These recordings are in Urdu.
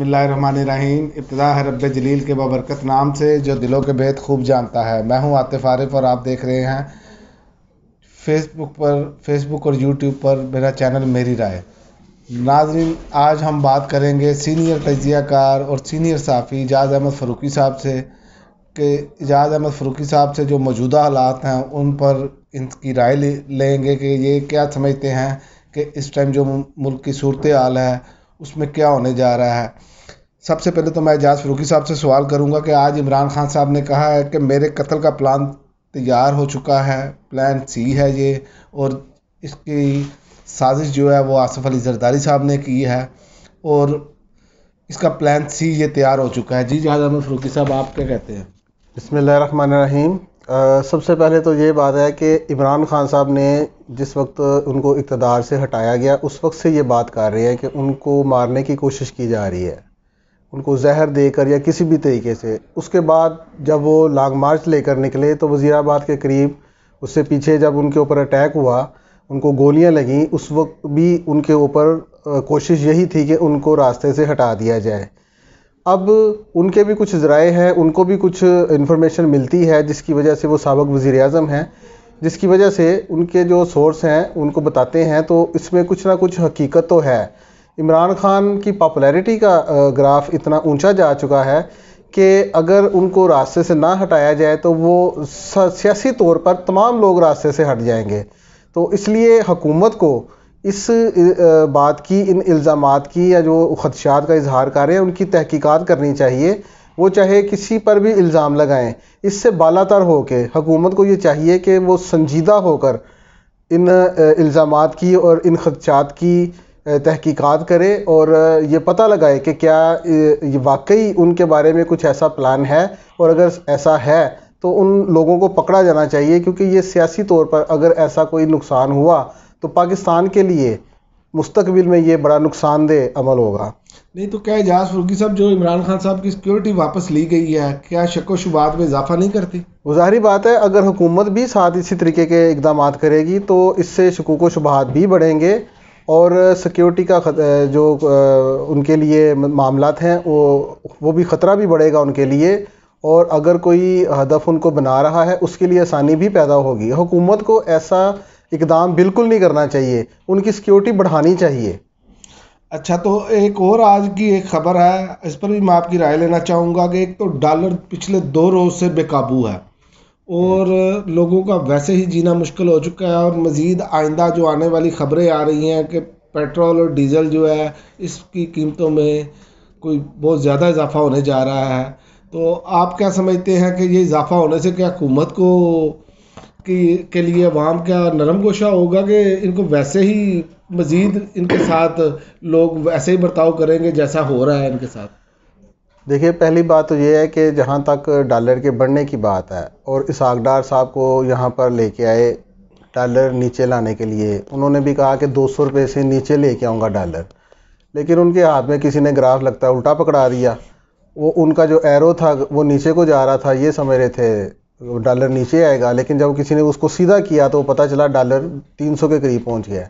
بسم اللہ الرحمن الرحیم. ابتدا ہے رب جلیل کے بابرکت نام سے جو دلوں کے بھید خوب جانتا ہے. میں ہوں عاطف عارف اور آپ دیکھ رہے ہیں فیس بک اور یوٹیوب پر میرا چینل میری رائے. ناظرین، آج ہم بات کریں گے سینئر تجزیہ کار اور سینئر صحافی اعجاز احمد فاروقی صاحب سے کہ اعجاز احمد فاروقی صاحب سے جو موجودہ حالات ہیں ان پر ان کی رائے لیں گے کہ یہ کیا سمجھتے ہیں کہ اس ٹائم جو ملک کی صورتحال ہے اس میں کیا ہونے جا رہا ہے. سب سے پہلے تو میں اعجاز فاروقی صاحب سے سوال کروں گا کہ آج عمران خان صاحب نے کہا ہے کہ میرے قتل کا پلان تیار ہو چکا ہے، پلان سی ہے یہ، اور اس کی سازش جو ہے وہ آصف علی زرداری صاحب نے کی ہے اور اس کا پلان سی یہ تیار ہو چکا ہے. جی اعجاز احمد فاروقی صاحب، آپ کیا کہتے ہیں؟ بسم اللہ الرحمن الرحیم. سب سے پہلے تو یہ بات ہے کہ عمران خان صاحب نے جس وقت ان کو اقتدار سے ہٹایا گیا اس وقت سے یہ بات کر رہے ہیں کہ ان کو مارنے کی کوشش کی جا رہی ہے، ان کو زہر دے کر یا کسی بھی طریقے سے. اس کے بعد جب وہ لانگ مارچ لے کر نکلے تو وزیر آباد کے قریب، اس سے پیچھے جب ان کے اوپر اٹیک ہوا، ان کو گولیاں لگیں، اس وقت بھی ان کے اوپر کوشش یہی تھی کہ ان کو راستے سے ہٹا دیا جائے. اب ان کے بھی کچھ ذرائع ہیں، ان کو بھی کچھ انفارمیشن ملتی ہے جس کی وجہ سے وہ سابق وزیر اعظم ہیں، جس کی وجہ سے ان کے جو سورس ہیں ان کو بتاتے ہیں، تو اس میں کچھ نہ کچھ حقیقت تو ہے. عمران خان کی پاپولیرٹی کا گراف اتنا اونچا جا چکا ہے کہ اگر ان کو راستے سے نہ ہٹایا جائے تو وہ سیاسی طور پر تمام لوگ راستے سے ہٹ جائیں گے. تو اس لیے حکومت کو اس بات کی، ان الزامات کی یا جو خدشات کا اظہار کر رہے ہیں ان کی تحقیقات کرنی چاہیے. وہ چاہے کسی پر بھی الزام لگائیں، اس سے بالا تر ہو کے حکومت کو یہ چاہیے کہ وہ سنجیدہ ہو کر ان الزامات کی اور ان خدشات کی تحقیقات کرے اور یہ پتہ لگائے کہ کیا یہ واقعی ان کے بارے میں کچھ ایسا پلان ہے، اور اگر ایسا ہے تو ان لوگوں کو پکڑا جانا چاہیے، کیونکہ یہ سیاسی طور پر اگر ایسا کوئی نقصان ہوا تو پاکستان کے لیے مستقبل میں یہ بڑا نقصان دہ عمل ہوگا. نہیں تو کیا اعجاز فاروقی صاحب جو عمران خان صاحب کی سیکیورٹی واپس لی گئی ہے کیا شک و شبہات میں اضافہ نہیں کرتی؟ وہ ظاہری بات ہے، اگر حکومت بھی ساتھ اسی طریقے کے اقدامات کرے گی تو اس سے شکوک و شبہات بھی بڑھیں گے اور سیکیورٹی کا جو ان کے لیے معاملات ہیں وہ بھی خطرہ بھی بڑھے گا ان کے لیے، اور اگر کوئی ہدف ان کو بنا رہا ہے اس کے لیے آسانی بھی پیدا ہوگی. حکومت کو ایسا اقدام بالکل نہیں کرنا چاہیے، ان کی سیکیورٹی بڑھانی چاہیے. اچھا، تو ایک اور آج کی ایک خبر ہے، اس پر بھی میں آپ کی رائے لینا چاہوں گا کہ ایک تو ڈالر پچھلے 2 روز سے بے قابو ہے اور لوگوں کا ویسے ہی جینا مشکل ہو چکا ہے، اور مزید آئندہ جو آنے والی خبریں آ رہی ہیں کہ پیٹرول اور ڈیزل جو ہے اس کی قیمتوں میں کوئی بہت زیادہ اضافہ ہونے جا رہا ہے. تو آپ کیا سمجھتے ہیں کہ یہ اضافہ ہونے سے کیا حکومت کو کے لیے عوام کا نرم گوشہ ہوگا کہ ان کو ویسے ہی مزید ان کے ساتھ لوگ ویسے ہی برتاؤ کریں گے جیسا ہو رہا ہے ان کے ساتھ؟ دیکھیے، پہلی بات تو یہ ہے کہ جہاں تک ڈالر کے بڑھنے کی بات ہے اور اسحاق ڈار صاحب کو یہاں پر لے کے آئے ڈالر نیچے لانے کے لیے، انہوں نے بھی کہا کہ 200 روپے سے نیچے لے کے آؤں گا ڈالر، لیکن ان کے ہاتھ میں کسی نے گراف لگتا ہے الٹا پکڑا دیا. وہ ان کا جو ایرو تھا وہ نیچے کو جا رہا تھا، یہ سمجھ رہے تھے ڈالر نیچے آئے گا، لیکن جب کسی نے اس کو سیدھا کیا تو پتہ چلا ڈالر 300 کے قریب پہنچ گیا.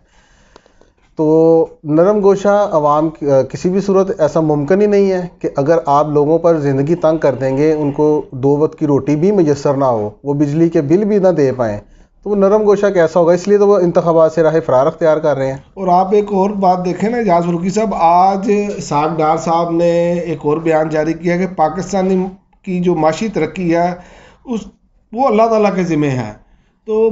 تو نرم گوشہ عوام کسی بھی صورت ایسا ممکن ہی نہیں ہے کہ اگر آپ لوگوں پر زندگی تنگ کر دیں گے، ان کو 2 وقت کی روٹی بھی میسر نہ ہو، وہ بجلی کے بل بھی نہ دے پائیں، تو وہ نرم گوشہ کیسا ہوگا؟ اس لیے تو وہ انتخابات سے راہ فرار اختیار کر رہے ہیں. اور آپ ایک اور بات دیکھیں نا اعجاز فاروقی صاحب، آج اسحاق ڈار صاحب نے ایک اور بیان جاری کیا کہ پاکستان کی جو معاشی ترقی ہے وہ اللہ تعالیٰ کے ذمہ ہے. تو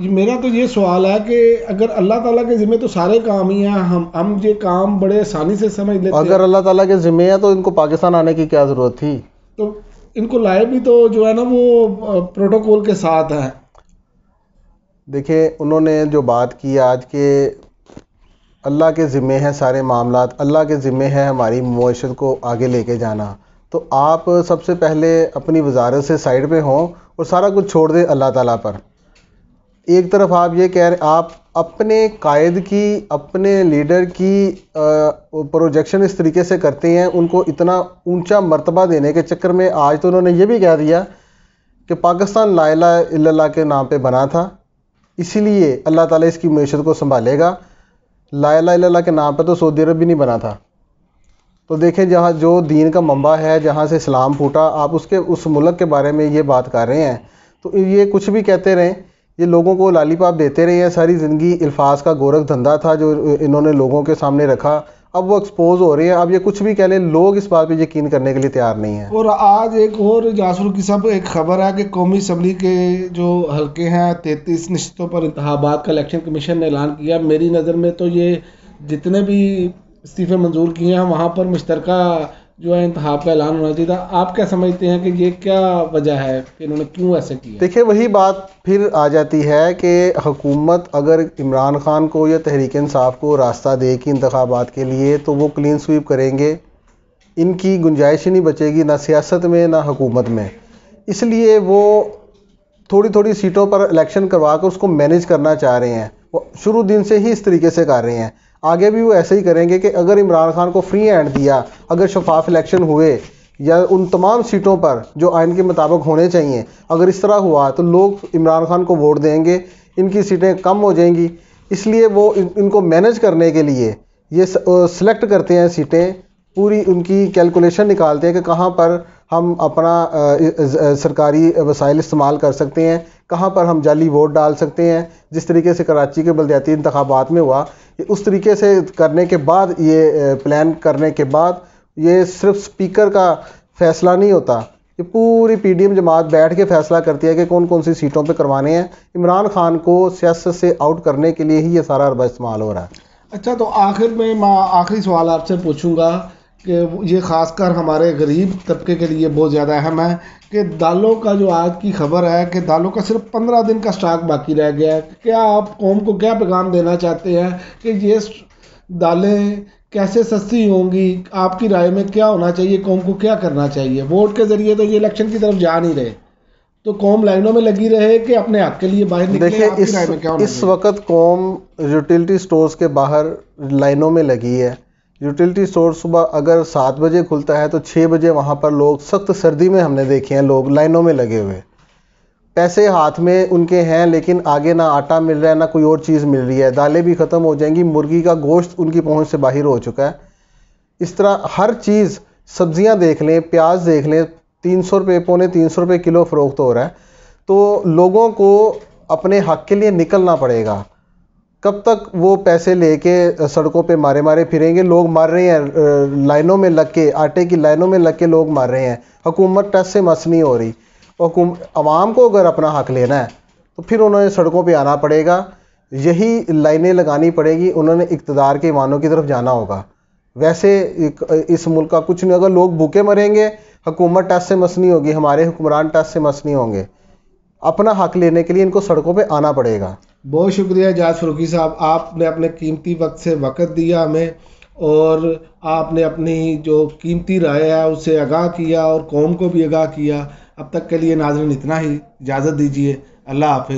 میرا تو یہ سوال ہے کہ اگر اللہ تعالیٰ کے ذمہ تو سارے کام ہی ہیں، ہم یہ کام بڑے آسانی سے سمجھ لیتے ہیں. اگر اللہ تعالیٰ کے ذمہ ہے تو ان کو پاکستان آنے کی کیا ضرورت تھی؟ تو ان کو لائے بھی تو جو ہے نا وہ پروٹوکول کے ساتھ ہے. دیکھیں، انہوں نے جو بات کی آج کہ اللہ کے ذمہ ہیں سارے معاملات، اللہ کے ذمہ ہے ہماری معیشت کو آگے لے کے جانا، تو آپ سب سے پہلے اپنی وزارت سے سائڈ پہ ہوں اور سارا کچھ چھوڑ دیں اللہ تعالیٰ پر. ایک طرف آپ یہ کہہ رہے، آپ اپنے قائد کی، اپنے لیڈر کی پروجیکشن اس طریقے سے کرتے ہیں، ان کو اتنا اونچا مرتبہ دینے کے چکر میں آج تو انہوں نے یہ بھی کہہ دیا کہ پاکستان لا الہ الا اللہ کے نام پہ بنا تھا، اسی لیے اللہ تعالیٰ اس کی معیشت کو سنبھالے گا. لا الہ الا اللہ کے نام پہ تو سعودی عرب بھی نہیں بنا تھا. تو دیکھیں جہاں جو دین کا منبع ہے، جہاں سے اسلام پھوٹا، آپ اس ملک کے بارے میں یہ بات کر رہے ہیں، تو یہ کچھ بھی کہتے رہیں، یہ لوگوں کو لالی پاپ دیتے رہے ہیں ساری زندگی۔ الفاظ کا گورکھ دھندا تھا جو انہوں نے لوگوں کے سامنے رکھا، اب وہ ایکسپوز ہو رہے ہیں۔ اب یہ کچھ بھی کہہ لیں، لوگ اس بات پہ یقین کرنے کے لیے تیار نہیں ہیں۔ اور آج ایک اور اجاز فاروقی صاحب ایک خبر ہے کہ قومی اسمبلی کے جو حلقے ہیں 33 نشستوں پر انتخابات کا الیکشن کمیشن نے اعلان کیا۔ میری نظر میں تو یہ جتنے بھی استعفے منظور کیے ہیں وہاں پر مشترکہ جو ہے انتخاب کا اعلان ہونا چاہیے تھا۔ آپ کیا سمجھتے ہیں کہ یہ کیا وجہ ہے کہ انہوں نے کیوں ایسے کیا؟ دیکھیں وہی بات پھر آ جاتی ہے کہ حکومت اگر عمران خان کو یا تحریک انصاف کو راستہ دے کہ انتخابات کے لیے، تو وہ کلین سویپ کریں گے، ان کی گنجائش ہی نہیں بچے گی، نہ سیاست میں نہ حکومت میں۔ اس لیے وہ تھوڑی تھوڑی سیٹوں پر الیکشن کروا کر اس کو مینیج کرنا چاہ رہے ہیں۔ وہ شروع دن سے ہی اس طریقے سے کر رہے ہیں، آگے بھی وہ ایسے ہی کریں گے کہ اگر عمران خان کو فری ہینڈ دیا، اگر شفاف الیکشن ہوئے یا ان تمام سیٹوں پر جو آئین کے مطابق ہونے چاہیے، اگر اس طرح ہوا تو لوگ عمران خان کو ووٹ دیں گے، ان کی سیٹیں کم ہو جائیں گی۔ اس لیے وہ ان کو مینیج کرنے کے لیے یہ سلیکٹ کرتے ہیں سیٹیں، پوری ان کی کیلکولیشن نکالتے ہیں کہ کہاں پر ہم اپنا سرکاری وسائل استعمال کر سکتے ہیں، کہاں پر ہم جعلی ووٹ ڈال سکتے ہیں۔ جس طریقے سے کراچی کے بلدیاتی انتخابات میں ہوا، اس طریقے سے کرنے کے بعد، یہ پلان کرنے کے بعد، یہ صرف سپیکر کا فیصلہ نہیں ہوتا، یہ پوری پی ڈی ایم جماعت بیٹھ کے فیصلہ کرتی ہے کہ کون کون سی سیٹوں پہ کروانے ہیں۔ عمران خان کو سیاست سے آؤٹ کرنے کے لیے ہی یہ سارا عربہ استعمال ہو رہا ہے۔ اچھا، تو آخر میں آخری سوال آپ سے پوچھوں گا کہ یہ خاص کر ہمارے غریب طبقے کے لیے بہت زیادہ اہم ہے کہ دالوں کا جو آج کی خبر ہے کہ دالوں کا صرف 15 دن کا سٹاک باقی رہ گیا ہے۔ کیا آپ قوم کو کیا پیغام دینا چاہتے ہیں کہ یہ دالیں کیسے سستی ہوں گی؟ آپ کی رائے میں کیا ہونا چاہیے؟ قوم کو کیا کرنا چاہیے؟ ووٹ کے ذریعے تو یہ الیکشن کی طرف جا نہیں رہے، تو قوم لائنوں میں لگی رہے کہ اپنے حق کے لیے باہر نکلے؟ دیکھیں آپ کی رائے میں کیا ہونا اس چاہیے؟ وقت قوم یوٹیلٹی سٹورز کے باہر لائنوں میں لگی ہے۔ یوٹیلٹی سٹور صبح اگر 7 بجے کھلتا ہے تو 6 بجے وہاں پر لوگ، سخت سردی میں ہم نے دیکھے ہیں لوگ لائنوں میں لگے ہوئے، پیسے ہاتھ میں ان کے ہیں لیکن آگے نہ آٹا مل رہا ہے نہ کوئی اور چیز مل رہی ہے، دالیں بھی ختم ہو جائیں گی، مرغی کا گوشت ان کی پہنچ سے باہر ہو چکا ہے۔ اس طرح ہر چیز، سبزیاں دیکھ لیں، پیاز دیکھ لیں، 300 روپے، پونے 300 روپے کلو فروخت ہو رہا ہے۔ تو لوگوں کو اپنے حق کے لیے نکلنا پڑے گا۔ کب تک وہ پیسے لے کے سڑکوں پہ مارے مارے پھریں گے؟ لوگ مر رہے ہیں لائنوں میں لگ کے، آٹے کی لائنوں میں لگ کے لوگ مر رہے ہیں، حکومت ٹس سے مس نہیں ہو رہی۔ عوام کو اگر اپنا حق لینا ہے تو پھر انہوں نے سڑکوں پہ آنا پڑے گا، یہی لائنیں لگانی پڑے گی، انہوں نے اقتدار کے ایوانوں کی طرف جانا ہوگا۔ ویسے اس ملک کا کچھ نہیں، اگر لوگ بھوکے مریں گے، حکومت ٹس سے مس نہیں ہوگی، ہمارے حکمران ٹس سے مس نہیں ہوں گے۔ اپنا حق لینے کے لیے ان کو سڑکوں پہ آنا پڑے گا۔ بہت شکریہ اجاز فاروقی صاحب، آپ نے اپنے قیمتی وقت سے وقت دیا ہمیں، اور آپ نے اپنی جو قیمتی رائے ہے اس سے آگاہ کیا اور قوم کو بھی آگاہ کیا۔ اب تک کے لیے ناظرین اتنا ہی، اجازت دیجیے، اللہ حافظ۔